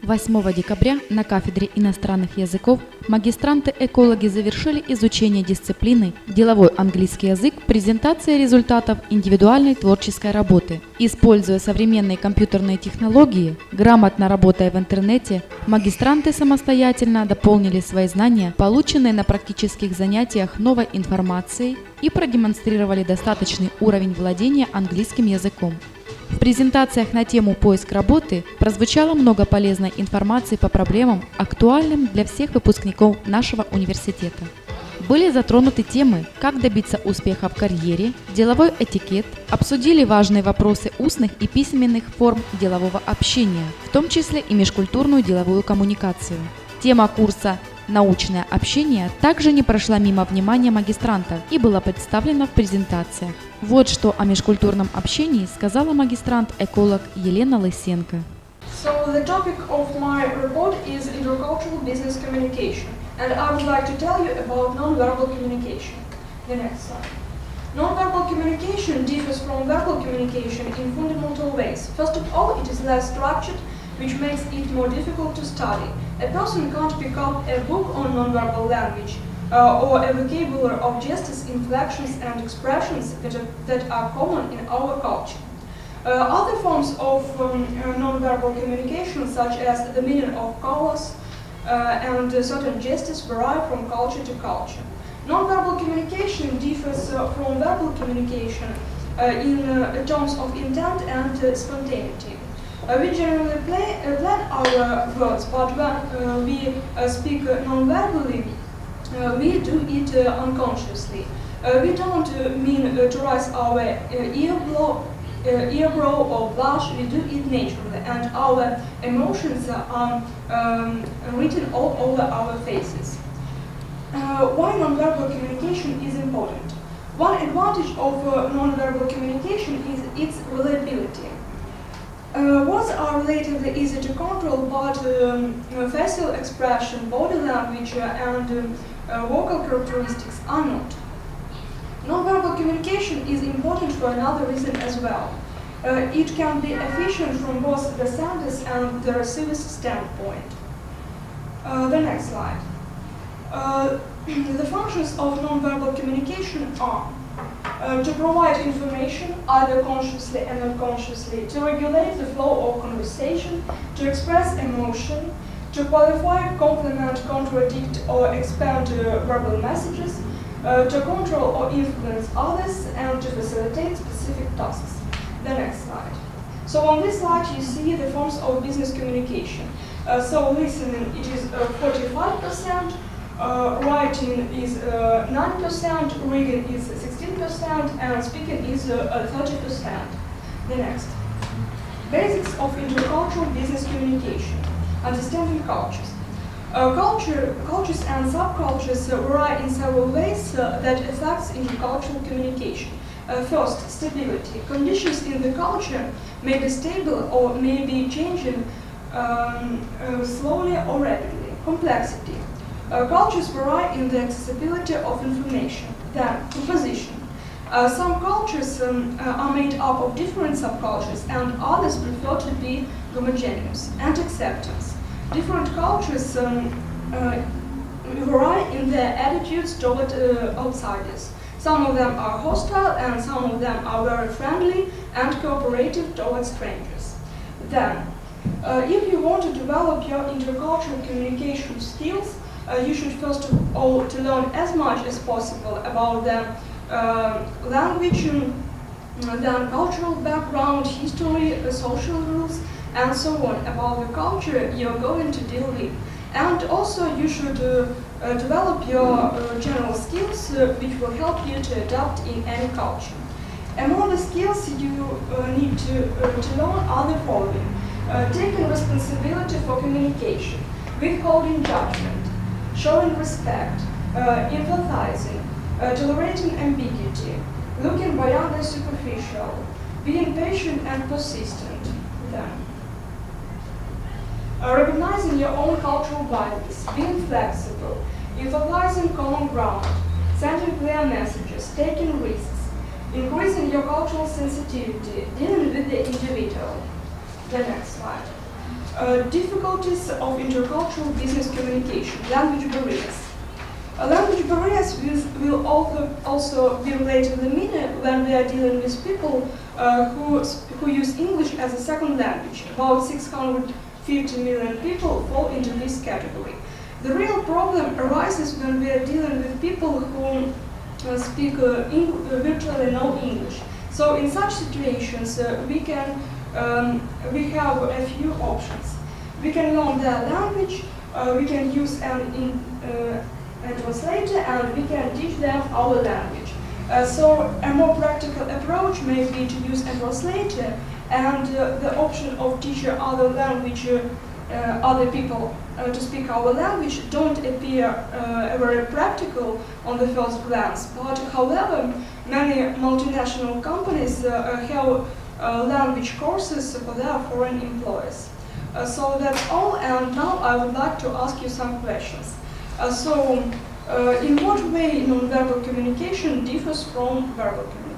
8 декабря на кафедре иностранных языков магистранты-экологи завершили изучение дисциплины «Деловой английский язык. Презентация результатов индивидуальной творческой работы». Используя современные компьютерные технологии, грамотно работая в интернете, магистранты самостоятельно дополнили свои знания, полученные на практических занятиях, новой информацией и продемонстрировали достаточный уровень владения английским языком. В презентациях на тему «Поиск работы» прозвучало много полезной информации по проблемам, актуальным для всех выпускников нашего университета. Были затронуты темы, как добиться успеха в карьере, деловой этикет, обсудили важные вопросы устных и письменных форм делового общения, в том числе и межкультурную деловую коммуникацию. Тема курса «Научное общение» также не прошла мимо внимания магистрантов и была представлена в презентациях. Вот что о межкультурном общении сказала магистрант-эколог Елена Лысенко. So the topic of my report is intercultural business communication, and I would like to tell you about non-verbal communication. The next slide. Non-verbal communication differs from verbal communication in fundamental ways. First of all, it is less structured, which makes it more difficult to study. A person can't pick up a book on non-verbal language or a vocabulary of gestures, inflections and expressions that are common in our culture. Other forms of non-verbal communication, such as the meaning of colors and certain gestures, vary from culture to culture. Non-verbal communication differs from verbal communication in terms of intent and spontaneity. We generally plan our words, but when we speak non-verbally, we do it unconsciously. We don't mean to raise our earbrow or blush, we do it naturally, and our emotions are written all over our faces. Why non-verbal communication is important? One advantage of non-verbal communication is its reliability. Words are relatively easy to control, but facial expression, body language and vocal characteristics are not. Non-verbal communication is important for another reason as well. It can be efficient from both the sender's and the receiver's standpoint. The next slide. The functions of non-verbal communication are to provide information, either consciously and unconsciously, to regulate the flow of conversation, to express emotion, to qualify, complement, contradict, or expand verbal messages, to control or influence others, and to facilitate specific tasks. The next slide. So on this slide you see the forms of business communication. So listening, it is 45%, writing is 9%, reading is 16%, and speaking is 30%. The next. Basics of intercultural business communication. Understanding cultures. Cultures and subcultures vary in several ways that affects intercultural communication. First, stability. Conditions in the culture may be stable or may be changing slowly or rapidly. Complexity. Cultures vary in the accessibility of information. Then, composition. Some cultures are made up of different subcultures and others prefer to be homogeneous. And acceptance. Different cultures vary in their attitudes toward outsiders. Some of them are hostile and some of them are very friendly and cooperative towards strangers. Then, if you want to develop your intercultural communication skills, you should first of all to learn as much as possible about the language, the cultural background, history, social rules, and so on, about the culture you're going to deal with. And also you should develop your general skills which will help you to adapt in any culture. Among the skills you need to learn are the following. Taking responsibility for communication, withholding judgment, showing respect, empathizing, tolerating ambiguity, looking beyond the superficial, being patient and persistent. Then, recognizing your own cultural values, being flexible, emphasizing common ground, sending clear messages, taking risks, increasing your cultural sensitivity, dealing with the individual. The next slide. Difficulties of intercultural business communication, language barriers. Language barriers will also be related to the meaning when we are dealing with people who use English as a second language. About 650 million people fall into this category. The real problem arises when we are dealing with people who speak virtually no English. So in such situations, we have a few options. We can learn their language, we can use a translator, and we can teach them our language. So a more practical approach may be to use a translator, and the option of teacher other language, other people to speak our language don't appear very practical on the first glance. But however, many multinational companies have language courses for their foreign employees. So that's all, and now I would like to ask you some questions. In what way non-verbal communication differs from verbal communication?